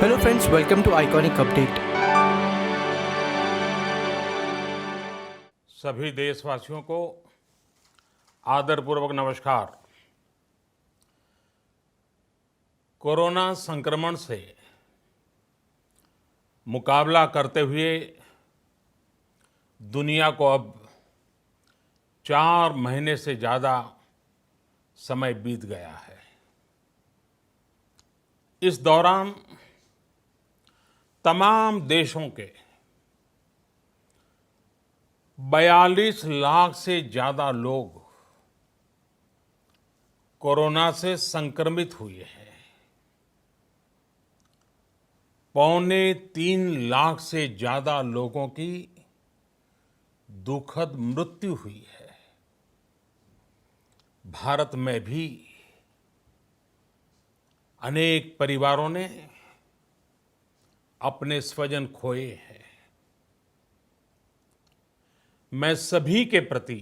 Hello friends, welcome to Iconic Update. सभी देशवासियों को आदरपूर्वक नमस्कार। कोरोना संक्रमण से मुकाबला करते हुए दुनिया को अब 4 महीने से ज़्यादा समय बीत गया है। इस दौरान तमाम देशों के 42 लाख से ज़्यादा लोग कोरोना से संक्रमित हुए हैं। 2.25 लाख से ज़्यादा लोगों की दुखद मृत्यु हुई है। भारत में भी अनेक परिवारों ने अपने स्वजन खोए हैं। मैं सभी के प्रति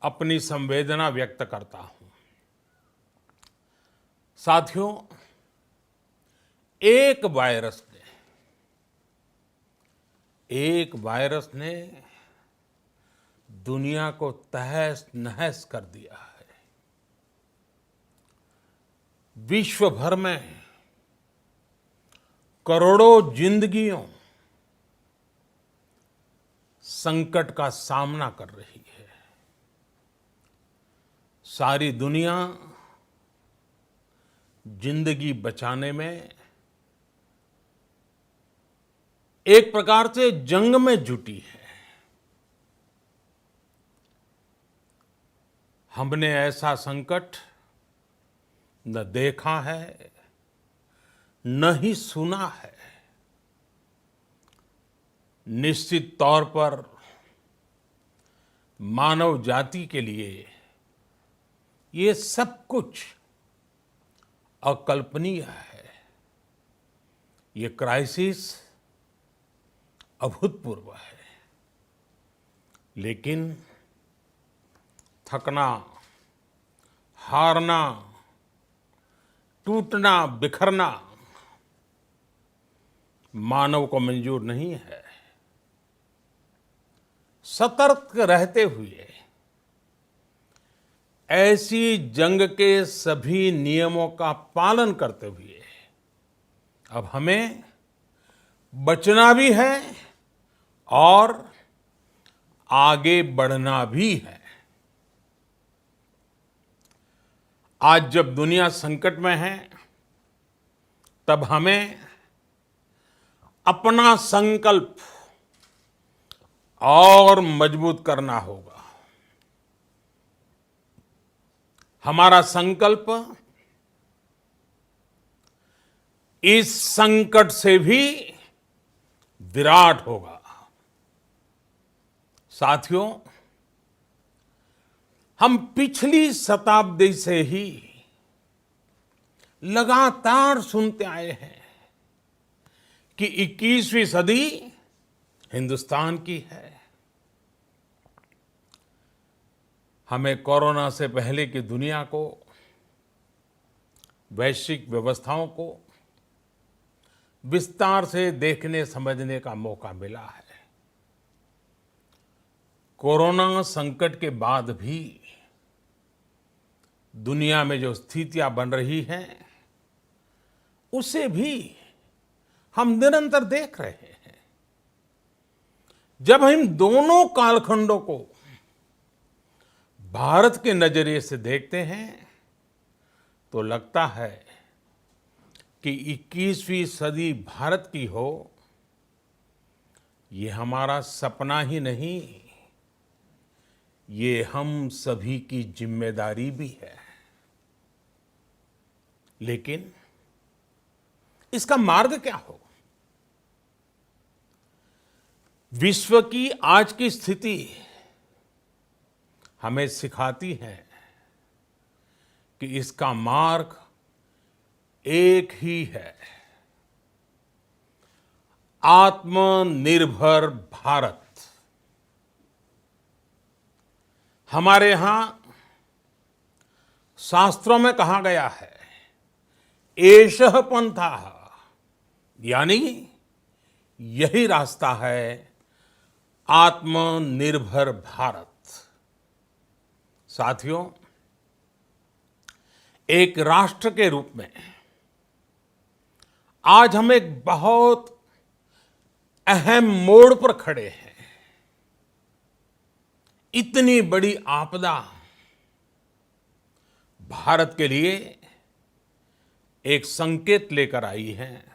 अपनी संवेदना व्यक्त करता हूं। साथियों, एक वायरस ने दुनिया को तहस नहस कर दिया है। विश्व भर में करोड़ों जिंदगियों संकट का सामना कर रही है। सारी दुनिया जिंदगी बचाने में एक प्रकार से जंग में जुटी है। हमने ऐसा संकट न देखा है, न ही सुना है। निश्चित तौर पर मानव जाति के लिए ये सब कुछ अकल्पनीय है। ये क्राइसिस अभूतपूर्व है। लेकिन थकना, हारना, टूटना, बिखरना मानव को मंजूर नहीं है। सतर्क रहते हुए ऐसी जंग के सभी नियमों का पालन करते हुए अब हमें बचना भी है और आगे बढ़ना भी है। आज जब दुनिया संकट में है, तब हमें अपना संकल्प और मजबूत करना होगा। हमारा संकल्प इस संकट से भी विराट होगा। साथियों, हम पिछली शताब्दी से ही लगातार सुनते आए हैं कि 21वीं सदी हिंदुस्तान की है। हमें कोरोना से पहले की दुनिया को, वैश्विक व्यवस्थाओं को विस्तार से देखने समझने का मौका मिला है। कोरोना संकट के बाद भी दुनिया में जो स्थितियां बन रही हैं, उसे भी हम निरंतर देख रहे हैं। जब हम दोनों कालखंडों को भारत के नजरिए से देखते हैं, तो लगता है कि 21वीं सदी भारत की हो, ये हमारा सपना ही नहीं, ये हम सभी की जिम्मेदारी भी है। लेकिन इसका मार्ग क्या हो? विश्व की आज की स्थिति हमें सिखाती है कि इसका मार्ग एक ही है, आत्मनिर्भर भारत। हमारे यहां शास्त्रों में कहा गया है एषः पंथः, यानी यही रास्ता है आत्मनिर्भर भारत। साथियों, एक राष्ट्र के रूप में आज हम एक बहुत अहम मोड़ पर खड़े हैं। इतनी बड़ी आपदा भारत के लिए एक संकेत लेकर आई है,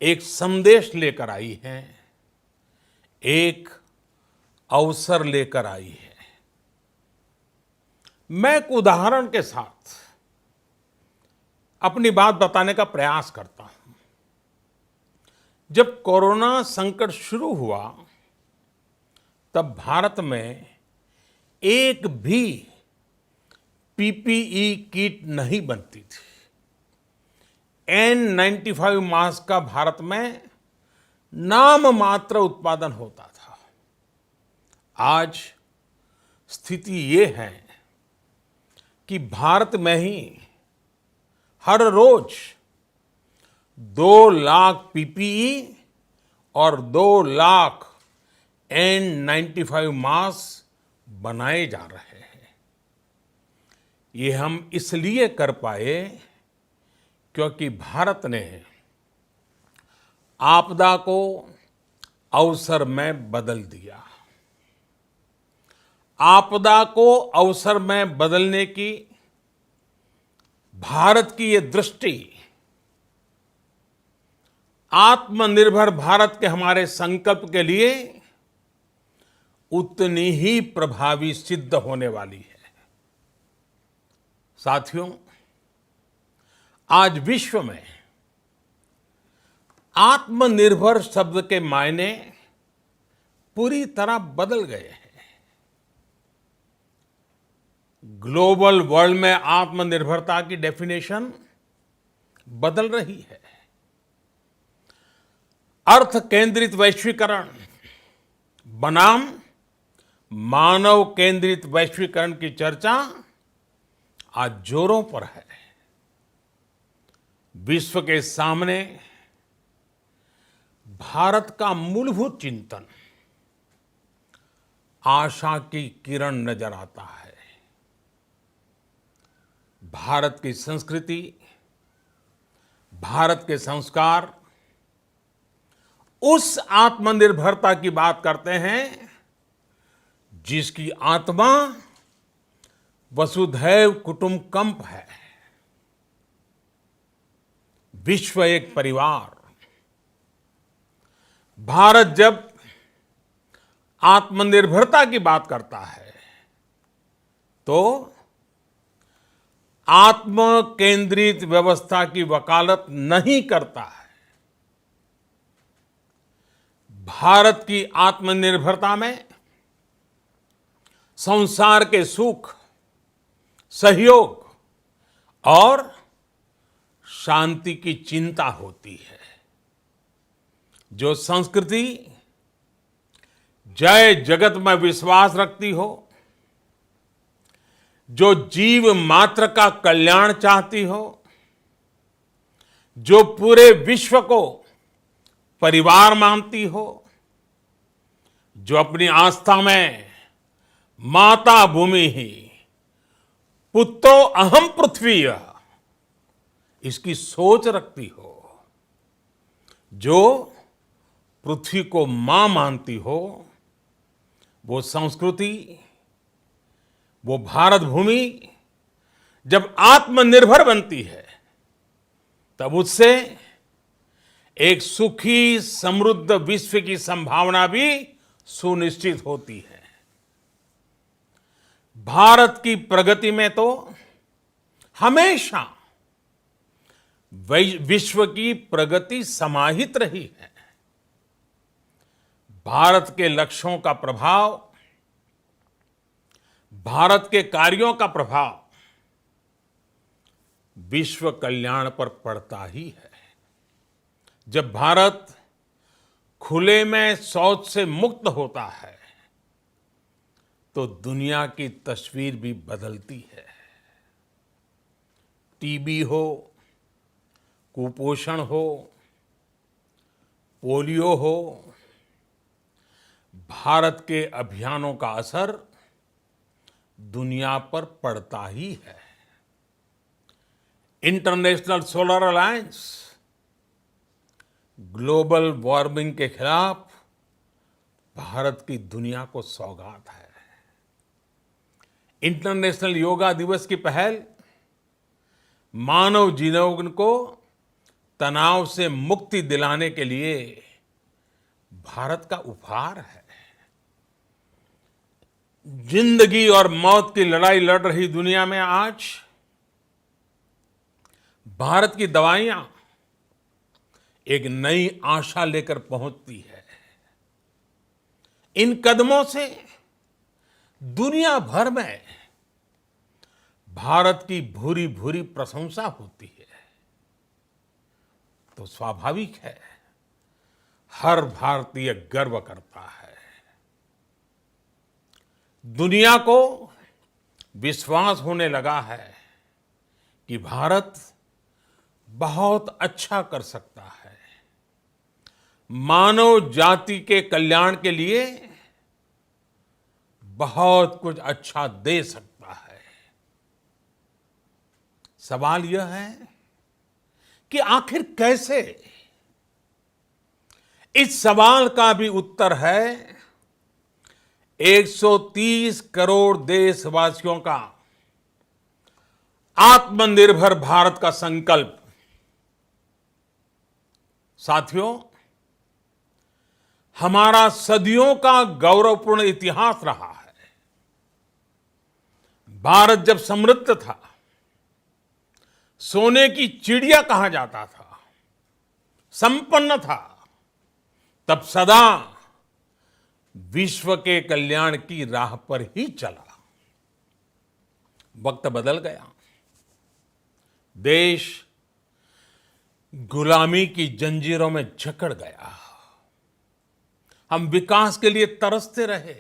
एक संदेश लेकर आई है, एक अवसर लेकर आई है। मैं एक उदाहरण के साथ अपनी बात बताने का प्रयास करता हूं। जब कोरोना संकट शुरू हुआ, तब भारत में एक भी पीपीई किट नहीं बनती थी। N95 मास्क का भारत में नाम मात्र उत्पादन होता था। आज स्थिति ये है कि भारत में ही हर रोज 2 लाख पीपीई और 2 लाख N95 मास्क बनाए जा रहे हैं। ये हम इसलिए कर पाए क्योंकि भारत ने आपदा को अवसर में बदल दिया। आपदा को अवसर में बदलने की भारत की ये दृष्टि आत्मनिर्भर भारत के हमारे संकल्प के लिए उतनी ही प्रभावी सिद्ध होने वाली है। साथियों, आज विश्व में आत्मनिर्भर शब्द के मायने पूरी तरह बदल गए हैं। ग्लोबल वर्ल्ड में आत्मनिर्भरता की डेफिनेशन बदल रही है। अर्थ केंद्रित वैश्वीकरण बनाम मानव केंद्रित वैश्वीकरण की चर्चा आज जोरों पर है। विश्व के सामने भारत का मूलभूत चिंतन आशा की किरण नजर आता है। भारत की संस्कृति, भारत के संस्कार उस आत्मनिर्भरता की बात करते हैं जिसकी आत्मा वसुधैव कुटुंबकम है। विश्व एक परिवार। भारत जब आत्मनिर्भरता की बात करता है तो आत्म केंद्रित व्यवस्था की वकालत नहीं करता है। भारत की आत्मनिर्भरता में संसार के सुख, सहयोग और शांति की चिंता होती है। जो संस्कृति जय जगत में विश्वास रखती हो, जो जीव मात्र का कल्याण चाहती हो, जो पूरे विश्व को परिवार मानती हो, जो अपनी आस्था में माता भूमि ही पुत्रो अहम पृथ्वी इसकी सोच रखती हो, जो पृथ्वी को मां मानती हो, वो संस्कृति, वो भारत भूमि जब आत्मनिर्भर बनती है तब उससे एक सुखी समृद्ध विश्व की संभावना भी सुनिश्चित होती है। भारत की प्रगति में तो हमेशा विश्व की प्रगति समाहित रही है। भारत के लक्ष्यों का प्रभाव, भारत के कार्यों का प्रभाव विश्व कल्याण पर पड़ता ही है। जब भारत खुले में शौच से मुक्त होता है तो दुनिया की तस्वीर भी बदलती है। टीबी हो, कुपोषण हो, पोलियो हो, भारत के अभियानों का असर दुनिया पर पड़ता ही है। International solar alliance global warming के खिलाफ भारत की दुनिया को सौगात है। इंटरनेशनल योगा दिवस की पहल मानव जीवन को तनाव से मुक्ति दिलाने के लिए भारत का उपहार है। जिंदगी और मौत की लड़ाई लड़ रही दुनिया में आज भारत की दवाइयां एक नई आशा लेकर पहुंचती है। इन कदमों से दुनिया भर में भारत की भूरी भूरी प्रशंसा होती है। तो स्वाभाविक है, हर भारतीय गर्व करता है। दुनिया को विश्वास होने लगा है कि भारत बहुत अच्छा कर सकता है, मानव जाति के कल्याण के लिए बहुत कुछ अच्छा दे सकता है। सवाल यह है कि आखिर कैसे? इस सवाल का भी उत्तर है 130 करोड़ देशवासियों का आत्मनिर्भर भारत का संकल्प। साथियों, हमारा सदियों का गौरवपूर्ण इतिहास रहा है। भारत जब समृद्ध था, सोने की चिड़िया कहा जाता था, संपन्न था, तब सदा विश्व के कल्याण की राह पर ही चला। वक्त बदल गया, देश गुलामी की जंजीरों में जकड़ गया। हम विकास के लिए तरसते रहे।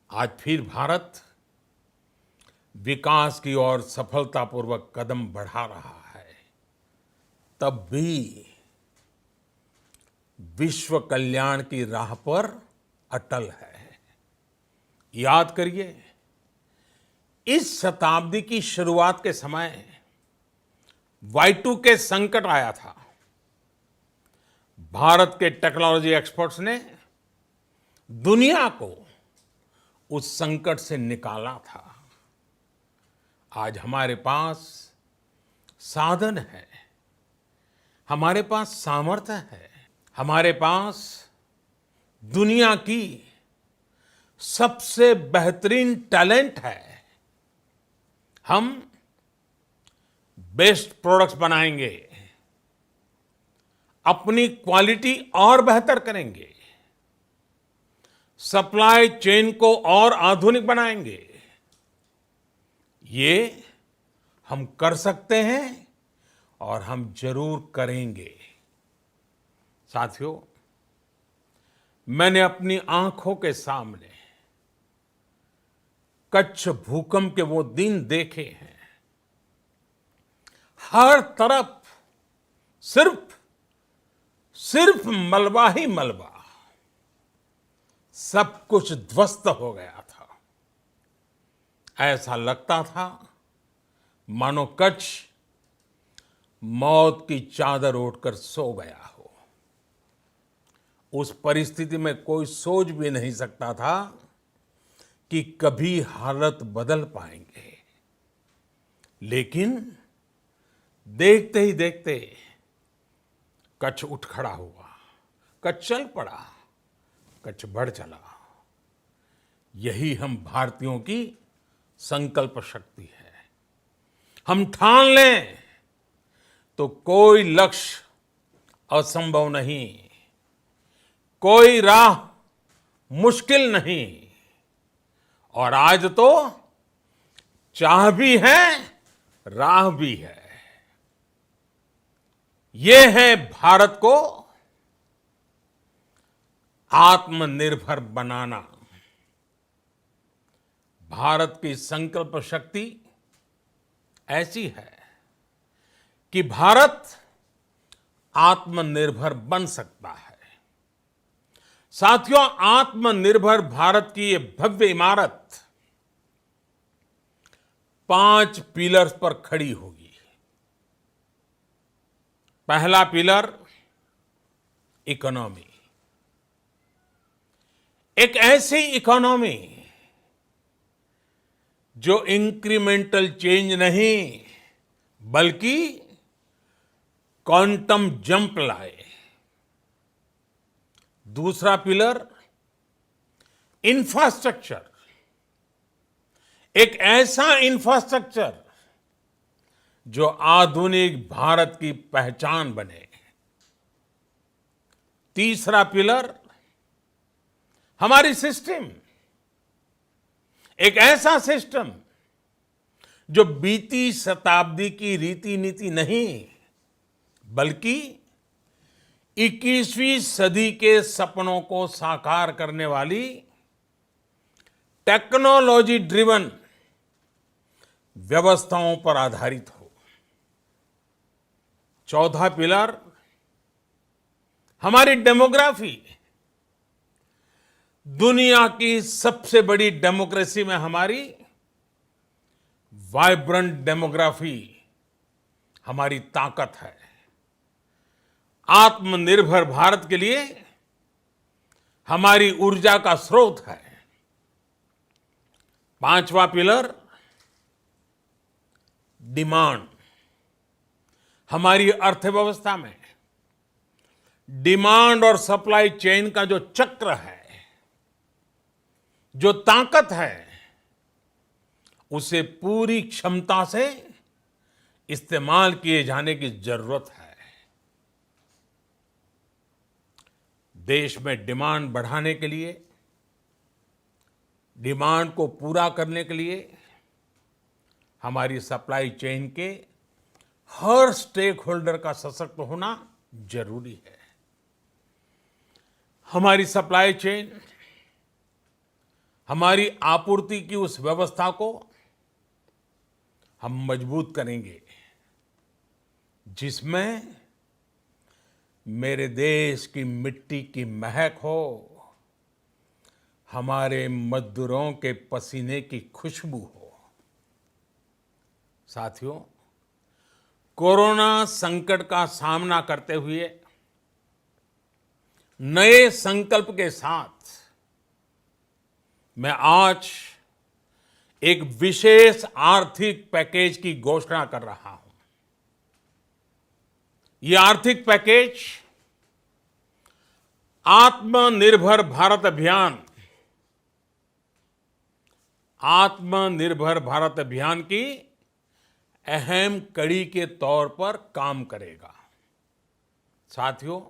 आज फिर भारत विकास की ओर सफलतापूर्वक कदम बढ़ा रहा है। तब भी विश्व कल्याण की राह पर अटल है। याद करिए, इस शताब्दी की शुरुआत के समय Y2K संकट आया था। भारत के टेक्नोलॉजी एक्सपर्ट्स ने दुनिया को उस संकट से निकाला था। आज हमारे पास साधन है, हमारे पास सामर्थ्य है, हमारे पास दुनिया की सबसे बेहतरीन टैलेंट है। हम बेस्ट प्रोडक्ट्स बनाएंगे, अपनी क्वालिटी और बेहतर करेंगे, सप्लाई चेन को और आधुनिक बनाएंगे। ये हम कर सकते हैं और हम जरूर करेंगे। साथियों, मैंने अपनी आंखों के सामने कच्छ भूकंप के वो दिन देखे हैं। हर तरफ सिर्फ मलबा ही मलबा, सब कुछ ध्वस्त हो गया था। ऐसा लगता था मानो कच्छ मौत की चादर ओढ़कर सो गया हो। उस परिस्थिति में कोई सोच भी नहीं सकता था कि कभी हालत बदल पाएंगे। लेकिन देखते ही देखते कच्छ उठ खड़ा हुआ, कच्छ चल पड़ा, कच्छ बढ़ चला। यही हम भारतीयों की संकल्प शक्ति है। हम ठान लें तो कोई लक्ष्य असंभव नहीं, कोई राह मुश्किल नहीं। और आज तो चाह भी है, राह भी है। ये है भारत को आत्मनिर्भर बनाना। भारत की संकल्प शक्ति ऐसी है कि भारत आत्मनिर्भर बन सकता है। साथियों, आत्मनिर्भर भारत की ये भव्य इमारत 5 पिलर्स पर खड़ी होगी। पहला पिलर, इकोनॉमी। एक ऐसी इकोनॉमी जो इंक्रीमेंटल चेंज नहीं बल्कि क्वांटम जंप लाए। दूसरा पिलर, इंफ्रास्ट्रक्चर। एक ऐसा इंफ्रास्ट्रक्चर जो आधुनिक भारत की पहचान बने। तीसरा पिलर, हमारी सिस्टम। एक ऐसा सिस्टम जो बीती शताब्दी की रीति नीति नहीं बल्कि 21वीं सदी के सपनों को साकार करने वाली टेक्नोलॉजी ड्रिवन व्यवस्थाओं पर आधारित हो। चौथा पिलर, हमारी डेमोग्राफी। दुनिया की सबसे बड़ी डेमोक्रेसी में हमारी वाइब्रेंट डेमोग्राफी हमारी ताकत है। आत्मनिर्भर भारत के लिए हमारी ऊर्जा का स्रोत है। पांचवा पिलर, डिमांड। हमारी अर्थव्यवस्था में डिमांड और सप्लाई चेन का जो चक्र है, जो ताकत है, उसे पूरी क्षमता से इस्तेमाल किए जाने की जरूरत है। देश में डिमांड बढ़ाने के लिए, डिमांड को पूरा करने के लिए हमारी सप्लाई चेन के हर स्टेक होल्डर का सशक्त होना जरूरी है। हमारी सप्लाई चेन, हमारी आपूर्ति की उस व्यवस्था को हम मजबूत करेंगे जिसमें मेरे देश की मिट्टी की महक हो, हमारे मजदूरों के पसीने की खुशबू हो। साथियों, कोरोना संकट का सामना करते हुए नए संकल्प के साथ मैं आज एक विशेष आर्थिक पैकेज की घोषणा कर रहा हूं। यह आर्थिक पैकेज आत्मनिर्भर भारत अभियान, आत्मनिर्भर भारत अभियान की अहम कड़ी के तौर पर काम करेगा। साथियों,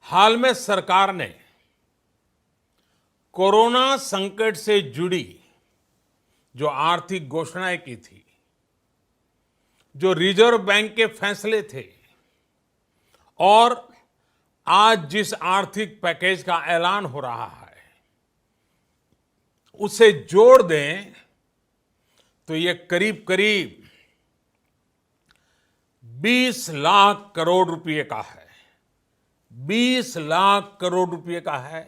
हाल में सरकार ने कोरोना संकट से जुड़ी जो आर्थिक घोषणाएं की थी, जो रिजर्व बैंक के फैसले थे और आज जिस आर्थिक पैकेज का ऐलान हो रहा है, उसे जोड़ दें तो ये करीब करीब 20 लाख करोड़ रुपए का है। 20 लाख करोड़ रुपए का है।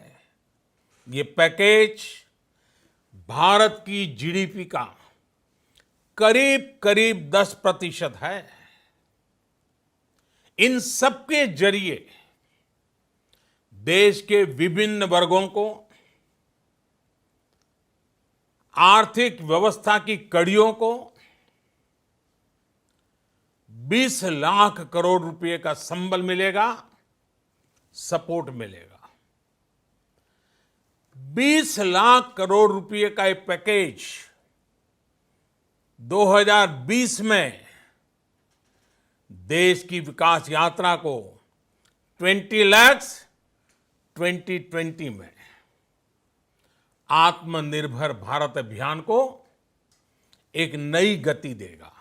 ये पैकेज भारत की जीडीपी का करीब करीब 10% है। इन सबके जरिए देश के विभिन्न वर्गों को आर्थिक व्यवस्था की कड़ियों को 20 लाख करोड़ रुपए का संबल मिलेगा, सपोर्ट मिलेगा। 20 लाख करोड़ रुपए का एक पैकेज 2020 में देश की विकास यात्रा को 20 लाख 2020 में आत्मनिर्भर भारत अभियान को एक नई गति देगा।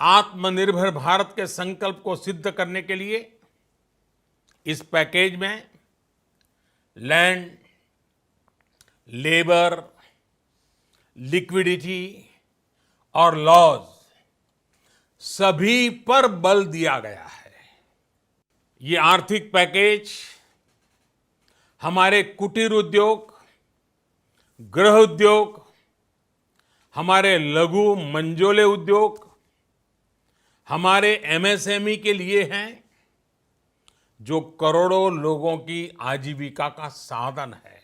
आत्मनिर्भर भारत के संकल्प को सिद्ध करने के लिए इस पैकेज में लैंड, लेबर, लिक्विडिटी और लॉज सभी पर बल दिया गया है। ये आर्थिक पैकेज हमारे कुटीर उद्योग, गृह उद्योग, हमारे लघु मंझोले उद्योग, हमारे एमएसएमई के लिए हैं, जो करोड़ों लोगों की आजीविका का साधन है,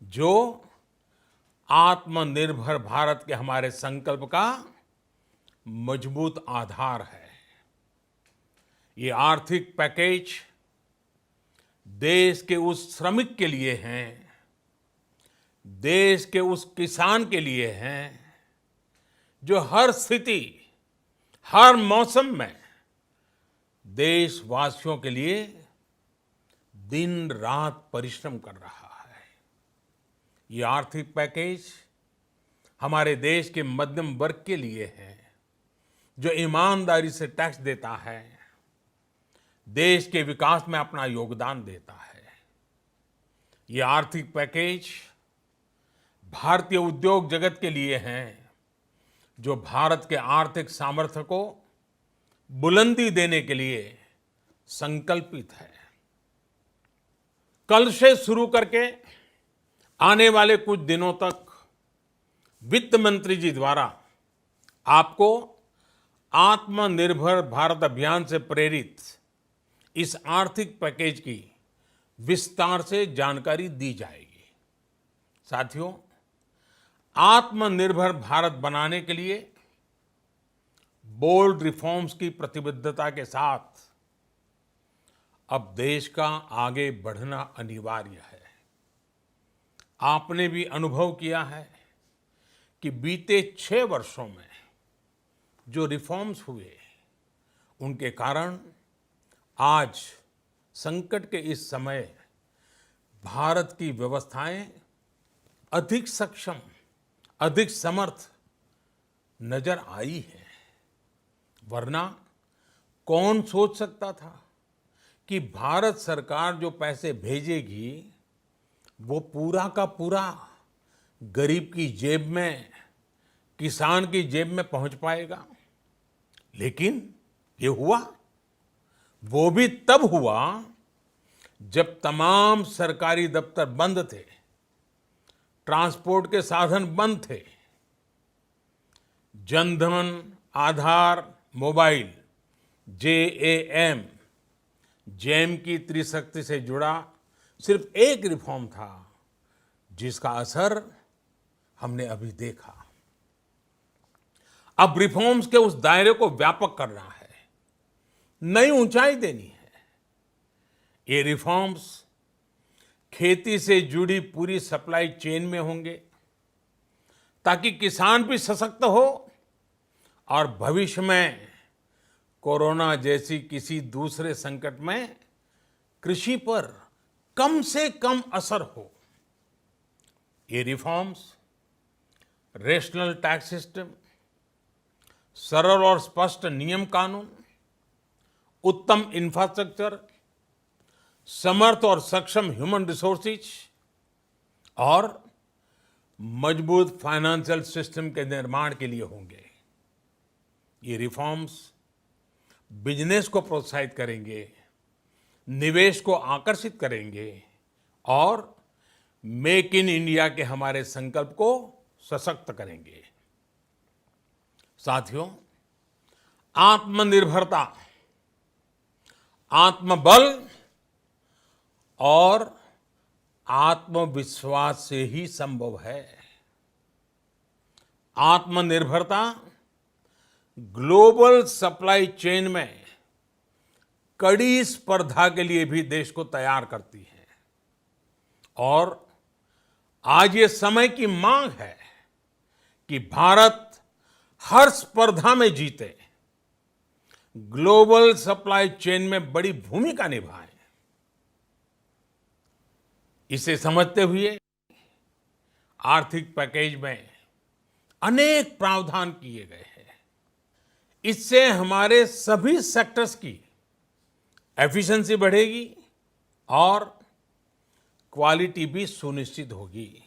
जो आत्मनिर्भर भारत के हमारे संकल्प का मजबूत आधार है। ये आर्थिक पैकेज देश के उस श्रमिक के लिए हैं, देश के उस किसान के लिए हैं, जो हर स्थिति, हर मौसम में देशवासियों के लिए दिन रात परिश्रम कर रहा है। ये आर्थिक पैकेज हमारे देश के मध्यम वर्ग के लिए है, जो ईमानदारी से टैक्स देता है, देश के विकास में अपना योगदान देता है। ये आर्थिक पैकेज भारतीय उद्योग जगत के लिए हैं, जो भारत के आर्थिक सामर्थ्य को बुलंदी देने के लिए संकल्पित है। कल से शुरू करके आने वाले कुछ दिनों तक वित्त मंत्री जी द्वारा आपको आत्मनिर्भर भारत अभियान से प्रेरित इस आर्थिक पैकेज की विस्तार से जानकारी दी जाएगी। साथियों, आत्मनिर्भर भारत बनाने के लिए बोल्ड रिफॉर्म्स की प्रतिबद्धता के साथ अब देश का आगे बढ़ना अनिवार्य है। आपने भी अनुभव किया है कि बीते 6 वर्षों में जो रिफॉर्म्स हुए, उनके कारण आज संकट के इस समय भारत की व्यवस्थाएं अधिक सक्षम, अधिक समर्थ नजर आई है। वरना कौन सोच सकता था कि भारत सरकार जो पैसे भेजेगी वो पूरा का पूरा गरीब की जेब में, किसान की जेब में पहुंच पाएगा। लेकिन ये हुआ, वो भी तब हुआ जब तमाम सरकारी दफ्तर बंद थे, ट्रांसपोर्ट के साधन बंद थे। जनधन, आधार, मोबाइल, जेएएम, जैम की त्रिशक्ति से जुड़ा सिर्फ एक रिफॉर्म था, जिसका असर हमने अभी देखा। अब रिफॉर्म्स के उस दायरे को व्यापक करना है, नई ऊंचाई देनी है। ये रिफॉर्म्स खेती से जुड़ी पूरी सप्लाई चेन में होंगे, ताकि किसान भी सशक्त हो और भविष्य में कोरोना जैसी किसी दूसरे संकट में कृषि पर कम से कम असर हो। ये रिफॉर्म्स रेशनल टैक्स सिस्टम, सरल और स्पष्ट नियम कानून, उत्तम इंफ्रास्ट्रक्चर, समर्थ और सक्षम ह्यूमन रिसोर्सेज और मजबूत फाइनेंशियल सिस्टम के निर्माण के लिए होंगे। ये रिफॉर्म्स बिजनेस को प्रोत्साहित करेंगे, निवेश को आकर्षित करेंगे और मेक इन इंडिया के हमारे संकल्प को सशक्त करेंगे। साथियों, आत्मनिर्भरता, आत्मबल और आत्मविश्वास से ही संभव है। आत्मनिर्भरता ग्लोबल सप्लाई चेन में कड़ी स्पर्धा के लिए भी देश को तैयार करती है। और आज ये समय की मांग है कि भारत हर स्पर्धा में जीते, ग्लोबल सप्लाई चेन में बड़ी भूमिका निभाए। इसे समझते हुए आर्थिक पैकेज में अनेक प्रावधान किए गए हैं। इससे हमारे सभी सेक्टर्स की एफिशिएंसी बढ़ेगी और क्वालिटी भी सुनिश्चित होगी।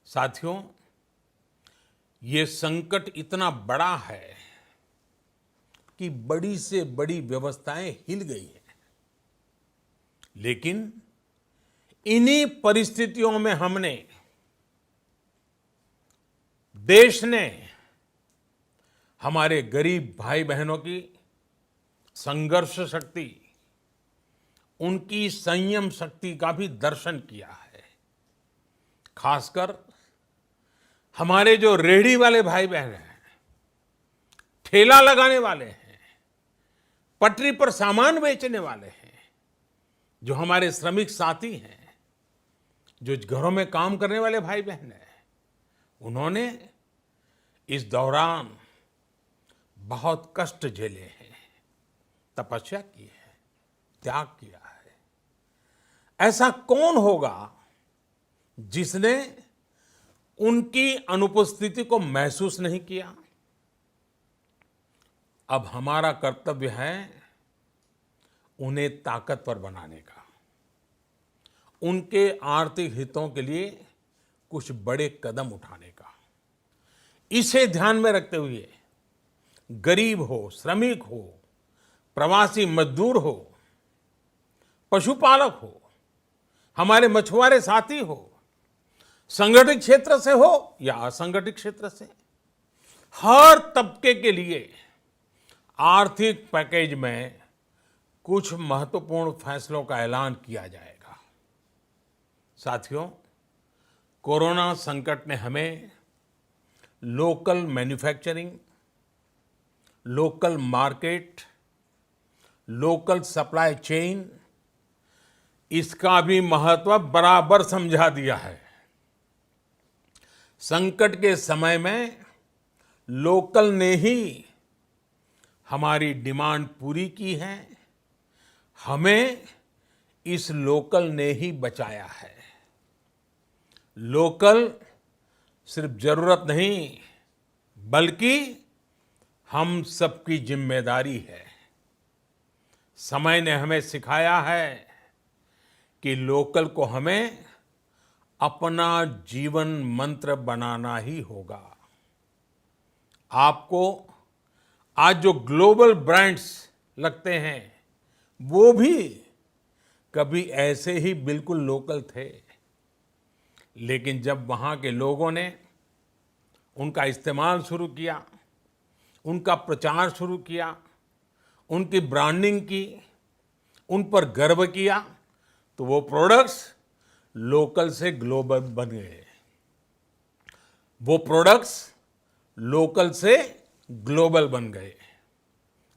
साथियों, ये संकट इतना बड़ा है कि बड़ी से बड़ी व्यवस्थाएं हिल गई हैं। लेकिन इन्हीं परिस्थितियों में देश ने हमारे गरीब भाई बहनों की संघर्ष शक्ति, उनकी संयम शक्ति का भी दर्शन किया है। खासकर हमारे जो रेहड़ी वाले भाई बहन हैं, ठेला लगाने वाले हैं, पटरी पर सामान बेचने वाले हैं, जो हमारे श्रमिक साथी हैं, जो घरों में काम करने वाले भाई बहन हैं, उन्होंने इस दौरान बहुत कष्ट झेले हैं, तपस्या की है, त्याग किया है। ऐसा कौन होगा जिसने उनकी अनुपस्थिति को महसूस नहीं किया? अब हमारा कर्तव्य है उन्हें ताकतवर बनाने का, उनके आर्थिक हितों के लिए कुछ बड़े कदम उठाने का। इसे ध्यान में रखते हुए गरीब हो, श्रमिक हो, प्रवासी मजदूर हो, पशुपालक हो, हमारे मछुआरे साथी हो, संगठित क्षेत्र से हो या असंगठित क्षेत्र से, हर तबके के लिए आर्थिक पैकेज में कुछ महत्वपूर्ण फैसलों का ऐलान किया जाएगा। साथियों, कोरोना संकट ने हमें local manufacturing, local market, local supply chain, इसका भी महत्व बराबर समझा दिया है। संकट के समय में लोकल ने ही हमारी डिमांड पूरी की है, हमें इस लोकल ने ही बचाया है। लोकल सिर्फ जरूरत नहीं, बल्कि हम सबकी जिम्मेदारी है। समय ने हमें सिखाया है कि लोकल को हमें अपना जीवन मंत्र बनाना ही होगा। आपको आज जो ग्लोबल ब्रांड्स लगते हैं, वो भी कभी ऐसे ही बिल्कुल लोकल थे, लेकिन जब वहाँ के लोगों ने उनका इस्तेमाल शुरू किया, उनका प्रचार शुरू किया, उनकी ब्रांडिंग की, उन पर गर्व किया, तो वो प्रोडक्ट्स लोकल से ग्लोबल बन गए। वो प्रोडक्ट्स लोकल से ग्लोबल बन गए।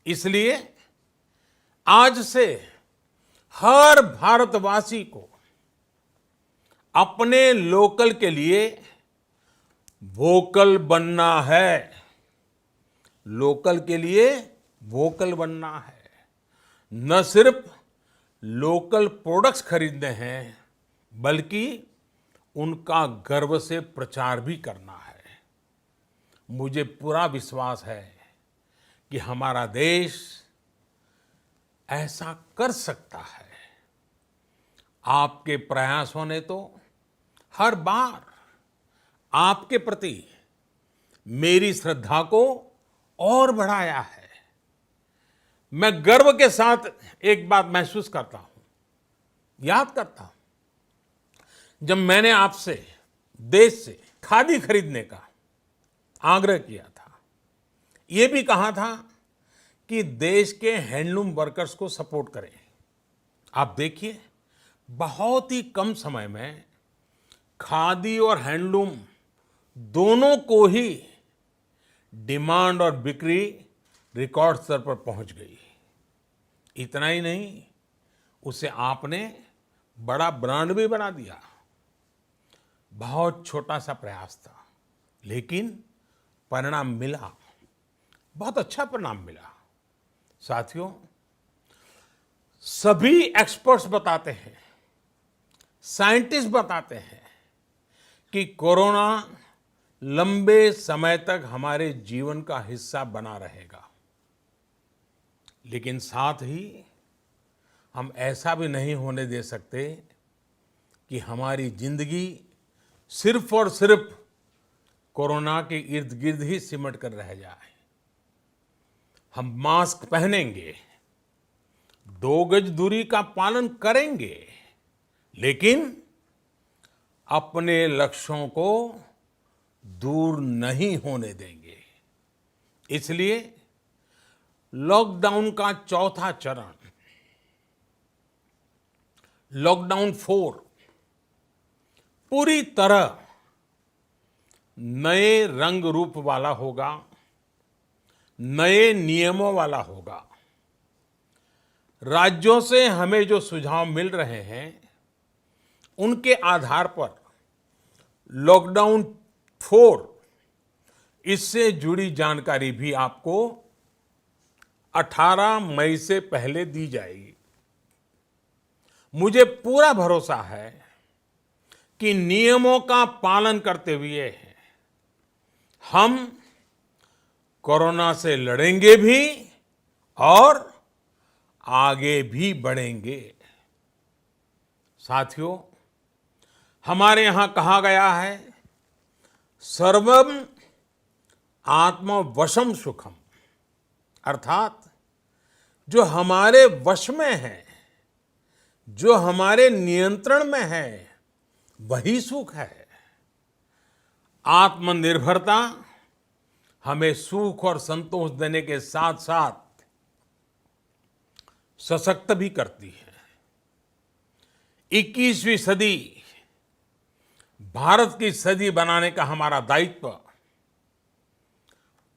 इसलिए आज से हर भारतवासी को अपने लोकल के लिए वोकल बनना है। लोकल के लिए वोकल बनना है। न सिर्फ लोकल प्रोडक्ट्स खरीदने हैं, बल्कि उनका गर्व से प्रचार भी करना है। मुझे पूरा विश्वास है कि हमारा देश ऐसा कर सकता है। आपके प्रयासों ने तो हर बार आपके प्रति मेरी श्रद्धा को और बढ़ाया है। मैं गर्व के साथ एक बात महसूस करता हूं, याद करता हूं, जब मैंने आपसे देश से खादी खरीदने का आग्रह किया था, ये भी कहा था कि देश के हैंडलूम वर्कर्स को सपोर्ट करें। आप देखिए, बहुत ही कम समय में खादी और हैंडलूम दोनों को ही डिमांड और बिक्री रिकॉर्ड स्तर पर पहुंच गई। इतना ही नहीं, उसे आपने बड़ा ब्रांड भी बना दिया। बहुत छोटा सा प्रयास था, लेकिन परिणाम मिला, बहुत अच्छा परिणाम मिला। साथियों, सभी एक्सपर्ट्स बताते हैं, साइंटिस्ट बताते हैं कि कोरोना लंबे समय तक हमारे जीवन का हिस्सा बना रहेगा। लेकिन साथ ही हम ऐसा भी नहीं होने दे सकते कि हमारी जिंदगी सिर्फ और सिर्फ कोरोना के इर्द गिर्द ही सिमट कर रह जाए। हम मास्क पहनेंगे, 2 गज दूरी का पालन करेंगे, लेकिन अपने लक्ष्यों को दूर नहीं होने देंगे। इसलिए लॉकडाउन का चौथा चरण, लॉकडाउन 4, पूरी तरह नए रंग रूप वाला होगा, नए नियमों वाला होगा। राज्यों से हमें जो सुझाव मिल रहे हैं, उनके आधार पर लॉकडाउन 4, इससे जुड़ी जानकारी भी आपको 18 मई से पहले दी जाएगी। मुझे पूरा भरोसा है कि नियमों का पालन करते हुए हम कोरोना से लड़ेंगे भी और आगे भी बढ़ेंगे। साथियों, हमारे यहां कहा गया है, सर्वम आत्मवशम सुखम, अर्थात जो हमारे वश में है, जो हमारे नियंत्रण में है, वही सुख है। आत्मनिर्भरता हमें सुख और संतोष देने के साथ साथ सशक्त भी करती है। 21वीं सदी भारत की सदी बनाने का हमारा दायित्व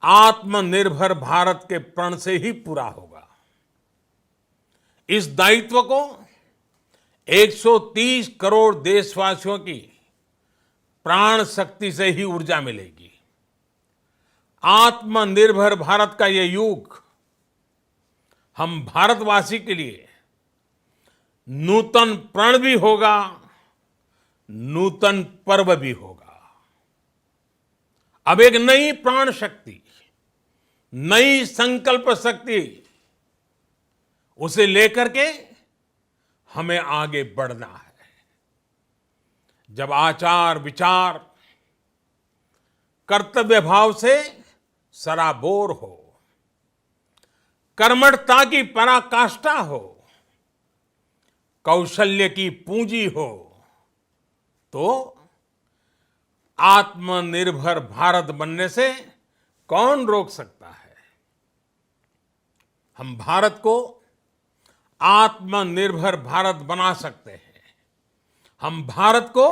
आत्मनिर्भर भारत के प्रण से ही पूरा होगा। इस दायित्व को 130 करोड़ देशवासियों की प्राण शक्ति से ही ऊर्जा मिलेगी। आत्मनिर्भर भारत का ये युग हम भारतवासी के लिए नूतन प्रण भी होगा, नूतन पर्व भी होगा। अब एक नई प्राण शक्ति, नई संकल्प शक्ति, उसे लेकर के हमें आगे बढ़ना है। जब आचार विचार कर्तव्य भाव से सराबोर हो, कर्मठता की पराकाष्ठा हो, कौशल्य की पूंजी हो, तो आत्मनिर्भर भारत बनने से कौन रोक सकता है। हम भारत को आत्मनिर्भर भारत बना सकते हैं। हम भारत को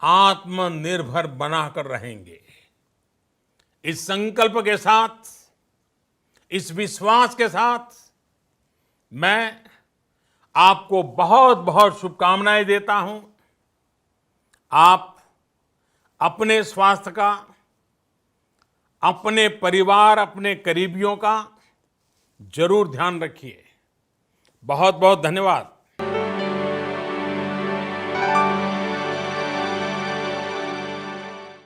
आत्मनिर्भर बनाकर रहेंगे। इस संकल्प के साथ, इस विश्वास के साथ मैं आपको बहुत बहुत शुभकामनाएं देता हूं। आप अपने स्वास्थ्य का, अपने परिवार, अपने करीबियों का जरूर ध्यान रखिए। बहुत बहुत धन्यवाद।